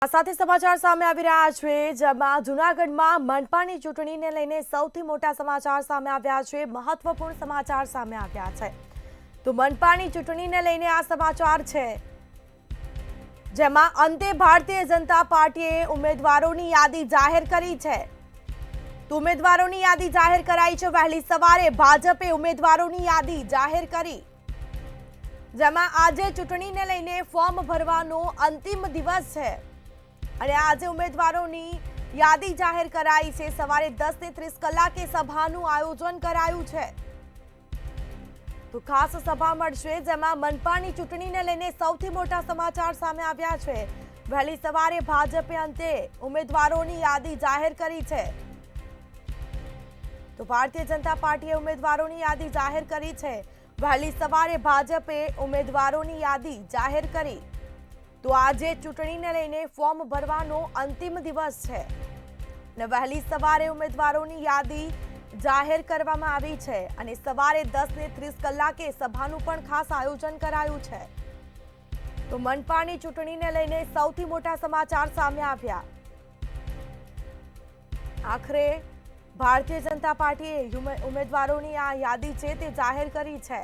આ સાથે સમાચાર સામે આવી રહ્યા છે, જેમાં જૂનાગઢમાં મનપાની ચૂંટણીને લઈને સૌથી મોટા સમાચાર સામે આવ્યા છે. મહત્વપૂર્ણ સમાચાર સામે આવ્યા છે. તો મનપાની ચૂંટણીને લઈને આ સમાચાર છે, જેમાં અંતે ભારતીય જનતા પાર્ટીએ ઉમેદવારોની યાદી જાહેર કરી છે. તો ઉમેદવારોની યાદી જાહેર કરાઈ છે. વહેલી સવારે ભાજપે ઉમેદવારોની યાદી જાહેર કરી, જેમાં આજે ચૂંટણીને લઈને ફોર્મ ભરવાનો અંતિમ દિવસ છે અને આજે ઉમેદવારોની યાદી જાહેર કરાઈ છે. સવારે 10:30 કલાકે સભાનું આયોજન કરાયું છે. તો ખાસ સભા મળશે, જેમાં મનપાની ચૂંટણીને લઈને સૌથી મોટા સમાચાર સામે આવ્યા છે. વહેલી સવારે ભાજપે અંતે ઉમેદવારોની યાદી જાહેર કરી છે. તો ભારતીય જનતા પાર્ટીએ ઉમેદવારોની યાદી જાહેર કરી છે. વહેલી સવારે ભાજપે ઉમેદવારોની યાદી જાહેર કરી. તો આજે ચૂંટણીને લઈને ફોર્મ ભરવાનો અંતિમ દિવસ છે અને વહેલી સવારે ઉમેદવારોની યાદી જાહેર કરવામાં આવી છે અને સવારે 10:30 કલાકે સભાનું પણ ખાસ આયોજન કરાયું છે. તો મનપાની ચૂંટણીને લઈને સૌથી મોટા સમાચાર સામે આવ્યા. આખરે ભારતીય જનતા પાર્ટીએ ઉમેદવારોની આ યાદી છે તે જાહેર કરી છે.